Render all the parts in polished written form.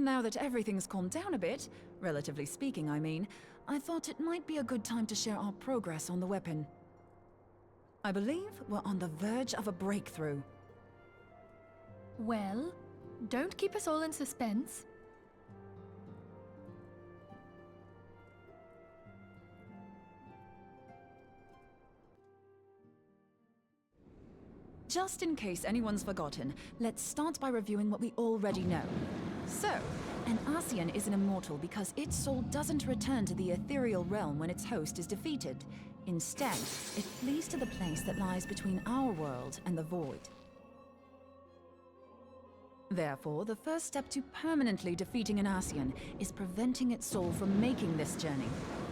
Now that everything's calmed down a bit, relatively speaking I mean, I thought it might be a good time to share our progress on the weapon. I believe we're on the verge of a breakthrough. Well, don't keep us all in suspense. Just in case anyone's forgotten, let's start by reviewing what we already know. So, an Ascian is an immortal because its soul doesn't return to the ethereal realm when its host is defeated. Instead, it flees to the place that lies between our world and the void. Therefore, the first step to permanently defeating an Ascian is preventing its soul from making this journey.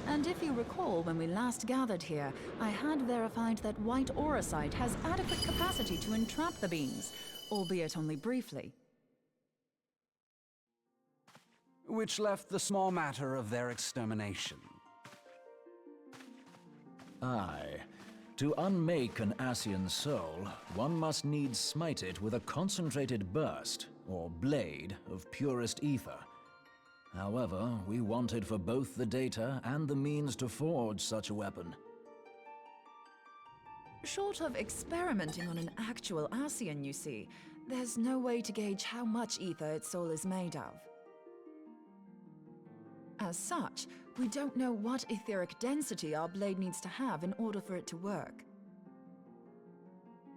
And if you recall, when we last gathered here, I had verified that white auracite has adequate capacity to entrap the beings, albeit only briefly. Which left the small matter of their extermination. Aye. To unmake an Ascian soul, one must needs smite it with a concentrated burst, or blade, of purest ether. However, we wanted for both the data and the means to forge such a weapon. Short of experimenting on an actual Ascian, you see, there's no way to gauge how much ether its soul is made of. As such, we don't know what etheric density our blade needs to have in order for it to work.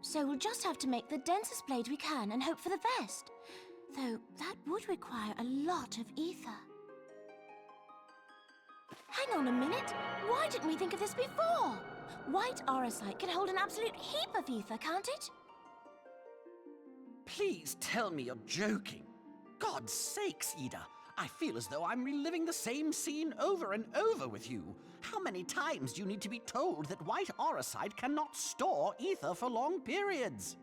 So we'll just have to make the densest blade we can and hope for the best. Though that would require a lot of ether. Hang on a minute! Why didn't we think of this before? White auracite can hold an absolute heap of ether, can't it? Please tell me you're joking. God's sakes, Ida. I feel as though I'm reliving the same scene over and over with you. How many times do you need to be told that white auracite cannot store ether for long periods?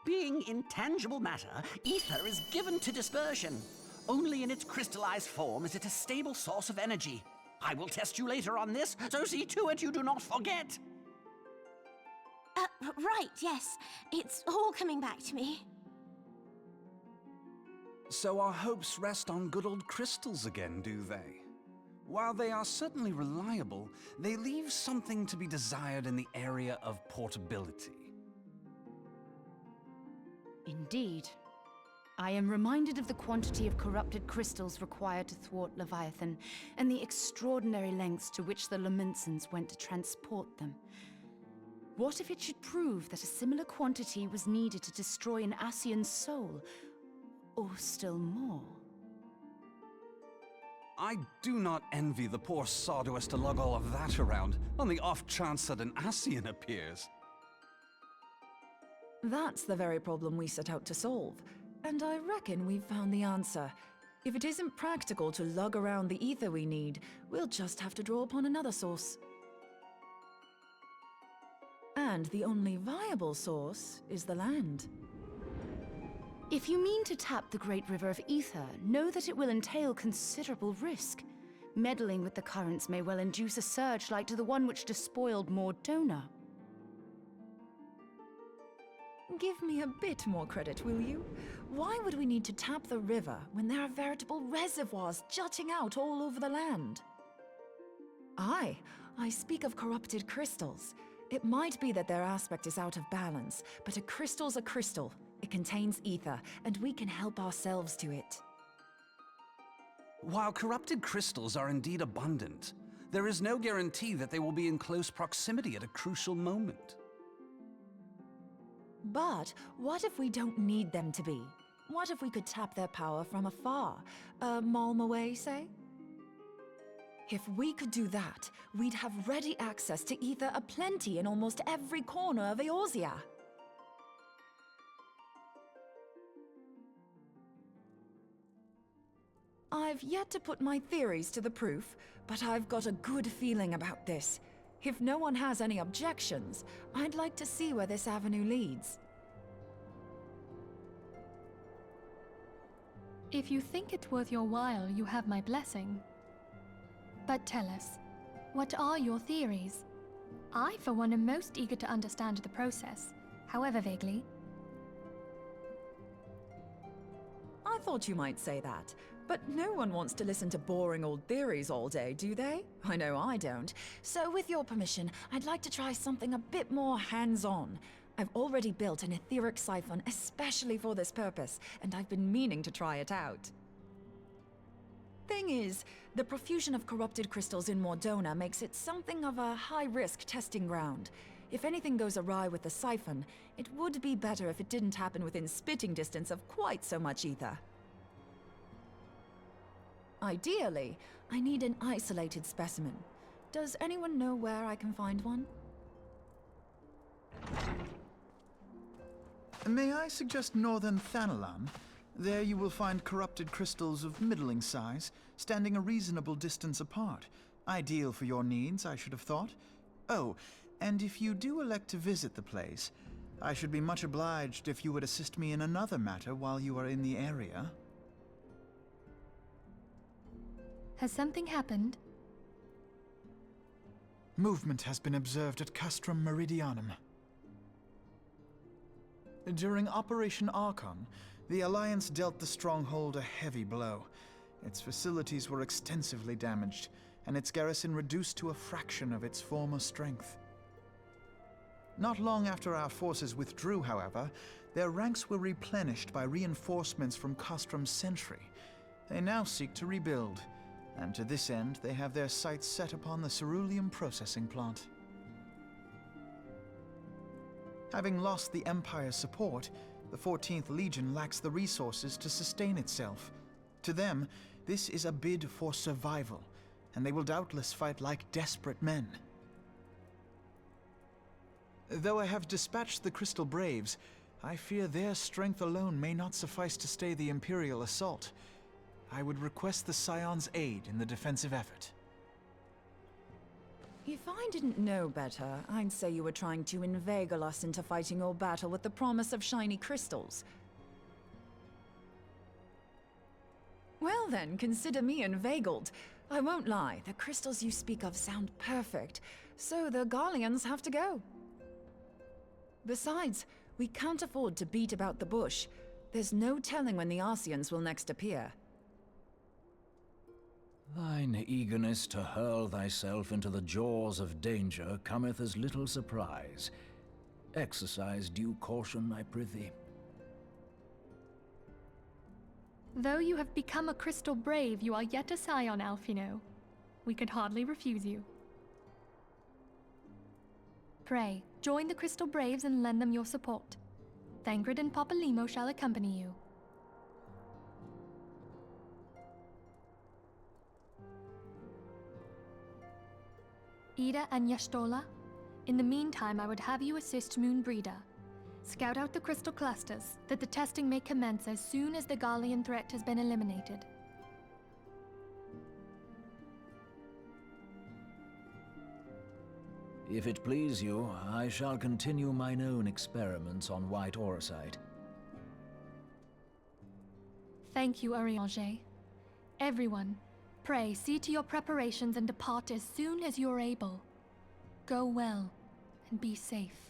Being intangible matter, ether is given to dispersion. Only in its crystallized form is it a stable source of energy. I will test you later on this, so see to it you do not forget. Right, yes. It's all coming back to me. So our hopes rest on good old crystals again, do they? While they are certainly reliable, they leave something to be desired in the area of portability. Indeed. I am reminded of the quantity of corrupted crystals required to thwart Leviathan, and the extraordinary lengths to which the Lamentsons went to transport them. What if it should prove that a similar quantity was needed to destroy an Ascian's soul? Or still more? I do not envy the poor sod who has to lug all of that around, on the off chance that an Ascian appears. That's the very problem we set out to solve, and I reckon we've found the answer. If it isn't practical to lug around the ether we need, we'll just have to draw upon another source. And the only viable source is the land. If you mean to tap the Great River of Ether, know that it will entail considerable risk. Meddling with the currents may well induce a surge like to the one which despoiled Mordona. Give me a bit more credit, will you? Why would we need to tap the river when there are veritable reservoirs jutting out all over the land? Aye, I speak of corrupted crystals. It might be that their aspect is out of balance, but a crystal's a crystal. It contains ether, and we can help ourselves to it. While corrupted crystals are indeed abundant, there is no guarantee that they will be in close proximity at a crucial moment. But what if we don't need them to be? What if we could tap their power from afar? A malm away, say? If we could do that, we'd have ready access to ether aplenty in almost every corner of Eorzea. I've yet to put my theories to the proof, but I've got a good feeling about this. If no one has any objections, I'd like to see where this avenue leads. If you think it worth your while, you have my blessing. But tell us, what are your theories? I, for one, am most eager to understand the process, however vaguely. thought you might say that. But no one wants to listen to boring old theories all day, do they? I know I don't. So with your permission, I'd like to try something a bit more hands-on. I've already built an etheric siphon especially for this purpose, and I've been meaning to try it out. Thing is, the profusion of corrupted crystals in Mordona makes it something of a high-risk testing ground. If anything goes awry with the siphon, it would be better if it didn't happen within spitting distance of quite so much ether. Ideally, I need an isolated specimen. Does anyone know where I can find one? May I suggest northern Thanalan? There you will find corrupted crystals of middling size, standing a reasonable distance apart. Ideal for your needs, I should have thought. Oh, and if you do elect to visit the place, I should be much obliged if you would assist me in another matter while you are in the area. Has something happened? Movement has been observed at Castrum Meridianum. During Operation Archon, the Alliance dealt the stronghold a heavy blow. Its facilities were extensively damaged, and its garrison reduced to a fraction of its former strength. Not long after our forces withdrew, however, their ranks were replenished by reinforcements from Castrum's sentry. They now seek to rebuild, and to this end they have their sights set upon the ceruleum processing plant. Having lost the Empire's support, the 14th Legion lacks the resources to sustain itself. To them, this is a bid for survival, and they will doubtless fight like desperate men. Though I have dispatched the Crystal Braves, I fear their strength alone may not suffice to stay the Imperial assault. I would request the Scion's aid in the defensive effort. If I didn't know better, I'd say you were trying to inveigle us into fighting your battle with the promise of shiny crystals. Well then, consider me inveigled. I won't lie, the crystals you speak of sound perfect, so the Garleans have to go. Besides, we can't afford to beat about the bush. There's no telling when the Arceans will next appear. Thine eagerness to hurl thyself into the jaws of danger cometh as little surprise. Exercise due caution, I prithee. Though you have become a crystal brave, you are yet a scion, Alphino. We could hardly refuse you. Pray, join the Crystal Braves and lend them your support. Thangred and Papalymo shall accompany you. Ida and Yashtola, in the meantime I would have you assist Moonbreeder. Scout out the crystal clusters, that the testing may commence as soon as the Garlean threat has been eliminated. If it please you, I shall continue mine own experiments on white aurosite. Thank you, Arianger. Everyone, pray see to your preparations and depart as soon as you are able. Go well, and be safe.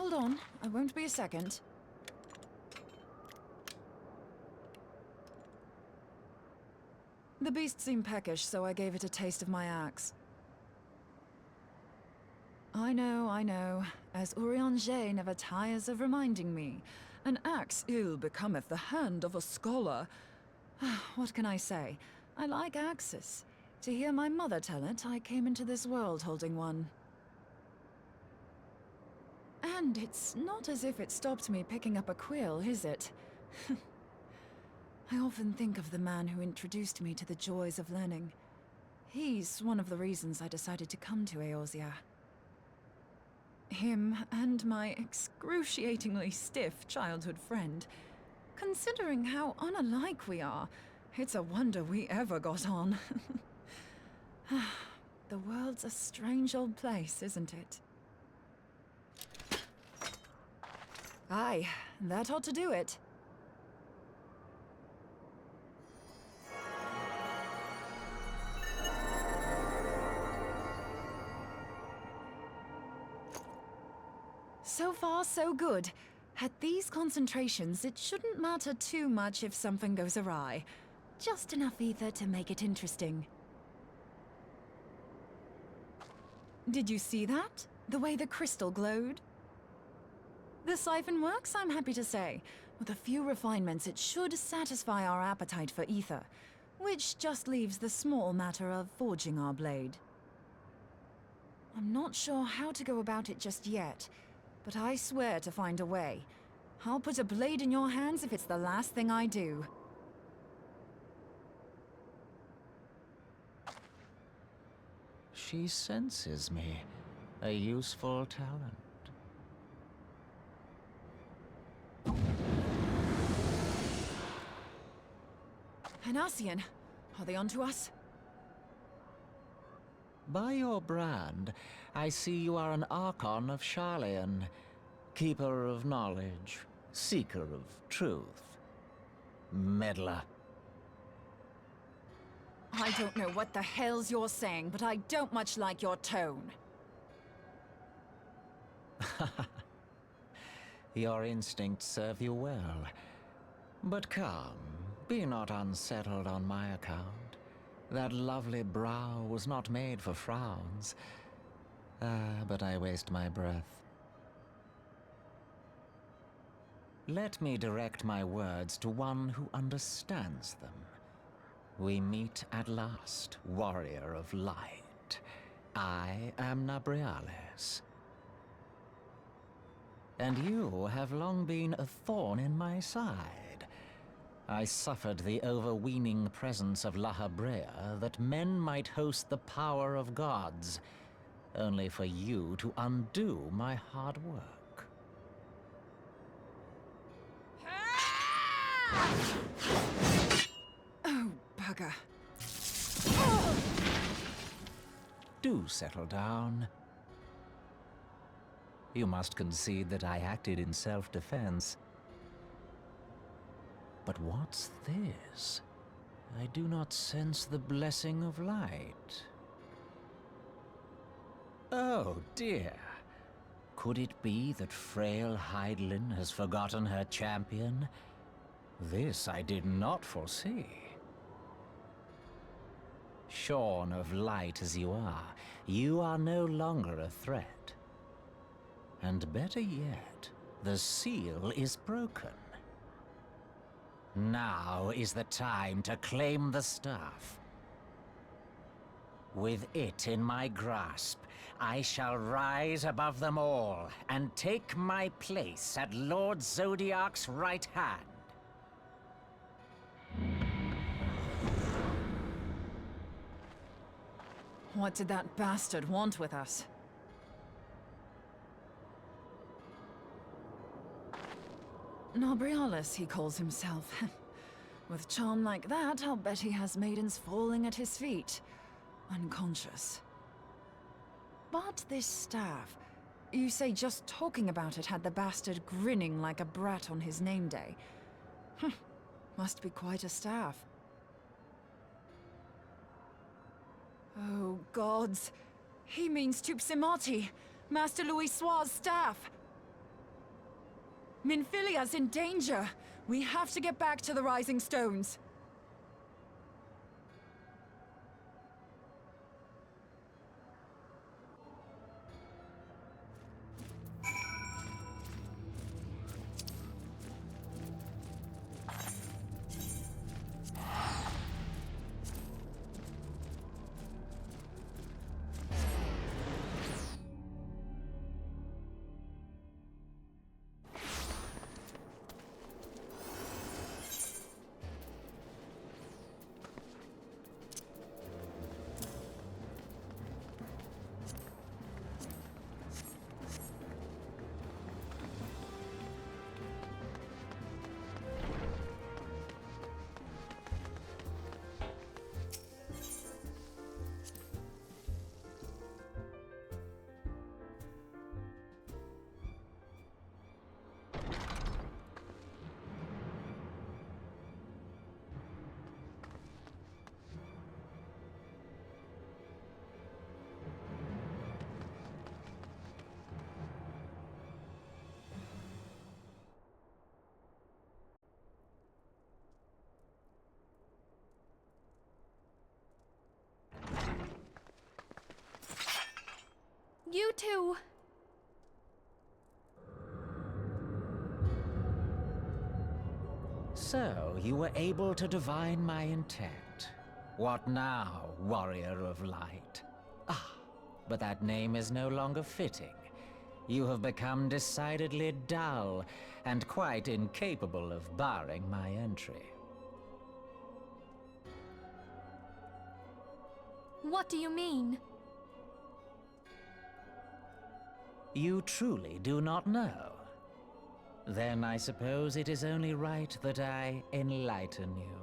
hold on. I won't be a second. The beast seemed peckish, so I gave it a taste of my axe. I know. As Urianger never tires of reminding me, an axe ill becometh the hand of a scholar. What can I say? I like axes. To hear my mother tell it, I came into this world holding one. And it's not as if it stopped me picking up a quill, is it? I often think of the man who introduced me to the joys of learning. He's one of the reasons I decided to come to Eorzea. Him and my excruciatingly stiff childhood friend. Considering how unalike we are, it's a wonder we ever got on. The world's a strange old place, isn't it? Aye, that ought to do it. So far, so good. At these concentrations, it shouldn't matter too much if something goes awry. Just enough ether to make it interesting. Did you see that? The way the crystal glowed? The siphon works, I'm happy to say. With a few refinements, it should satisfy our appetite for ether, which just leaves the small matter of forging our blade. I'm not sure how to go about it just yet, but I swear to find a way. I'll put a blade in your hands if it's the last thing I do. She senses me. A useful talent. Hanassian, are they onto us? By your brand, I see you are an Archon of Sharlayan. Keeper of knowledge. Seeker of truth. Meddler. I don't know what the hell's you're saying, but I don't much like your tone. Your instincts serve you well. But come, be not unsettled on my account. That lovely brow was not made for frowns. But I waste my breath. Let me direct my words to one who understands them. We meet at last, warrior of light. I am Nabriales. And you have long been a thorn in my side. I suffered the overweening presence of La Habrea that men might host the power of gods, only for you to undo my hard work. Oh, bugger. Do settle down. You must concede that I acted in self-defense. But what's this? I do not sense the blessing of light. Oh dear. Could it be that frail Hydaelyn has forgotten her champion? This I did not foresee. Shorn of light as you are no longer a threat. And better yet, the seal is broken. Now is the time to claim the staff. With it in my grasp, I shall rise above them all and take my place at Lord Zodiac's right hand. What did that bastard want with us? Nabriales, he calls himself. With charm like that, I'll bet he has maidens falling at his feet, unconscious. But this staff, you say just talking about it had the bastard grinning like a brat on his name day. Must be quite a staff. Oh, gods. He means Tupsimati, Master Louis Soir's staff. Minfilia's in danger. We have to get back to the Rising Stones. You two! So, you were able to divine my intent. What now, warrior of light? Ah, but that name is no longer fitting. You have become decidedly dull, and quite incapable of barring my entry. What do you mean? You truly do not know? Then I suppose it is only right that I enlighten you.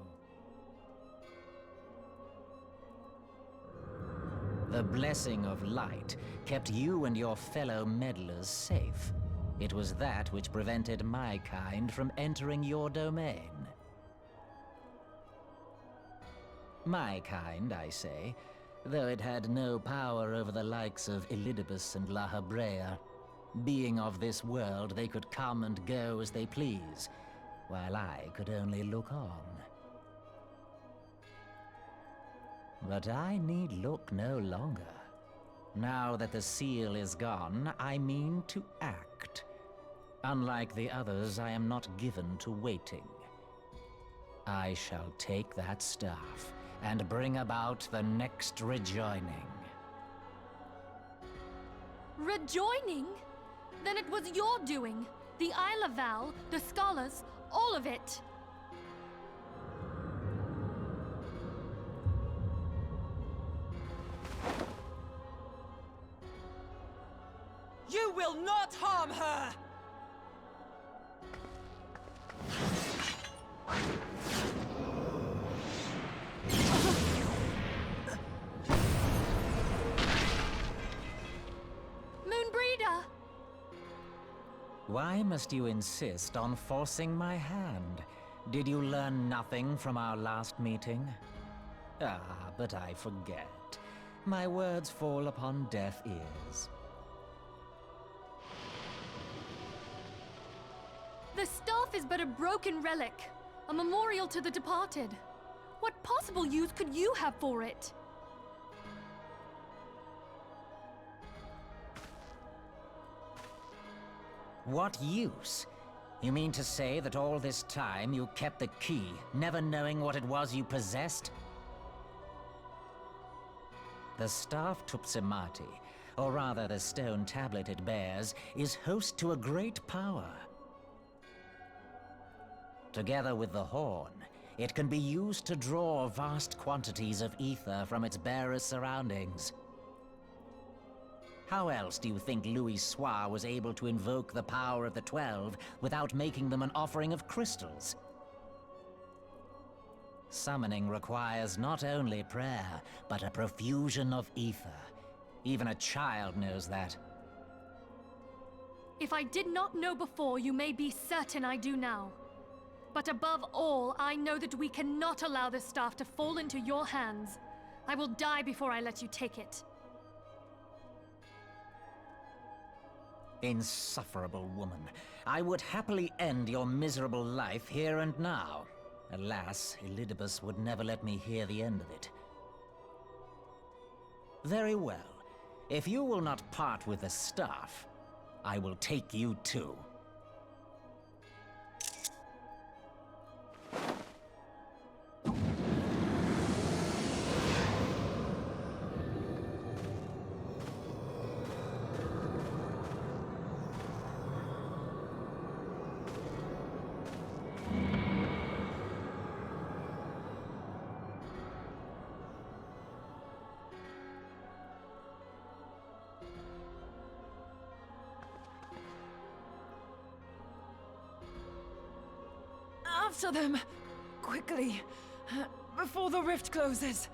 The blessing of light kept you and your fellow meddlers safe. It was that which prevented my kind from entering your domain. My kind, I say, though it had no power over the likes of Elidibus and La Habrea. Being of this world, they could come and go as they please, while I could only look on. But I need look no longer. Now that the seal is gone, I mean to act. Unlike the others, I am not given to waiting. I shall take that staff and bring about the next rejoining. Rejoining? Then it was your doing. The Isle of Val, the scholars, all of it. You will not harm her! Moonbreeder! Why must you insist on forcing my hand? Did you learn nothing from our last meeting? Ah, but I forget. My words fall upon deaf ears. The staff is but a broken relic, a memorial to the departed. What possible use could you have for it? What use? You mean to say that all this time you kept the key, never knowing what it was you possessed? The staff Tupsimati, or rather the stone tablet it bears, is host to a great power. Together with the horn, it can be used to draw vast quantities of ether from its bearer's surroundings. How else do you think Louis Soir was able to invoke the power of the 12 without making them an offering of crystals? Summoning requires not only prayer, but a profusion of ether. Even a child knows that. If I did not know before, you may be certain I do now. But above all, I know that we cannot allow this staff to fall into your hands. I will die before I let you take it. Insufferable woman. I would happily end your miserable life here and now. Alas, Elidibus would never let me hear the end of it. Very well. If you will not part with the staff, I will take you too. After them! Quickly! Before the rift closes!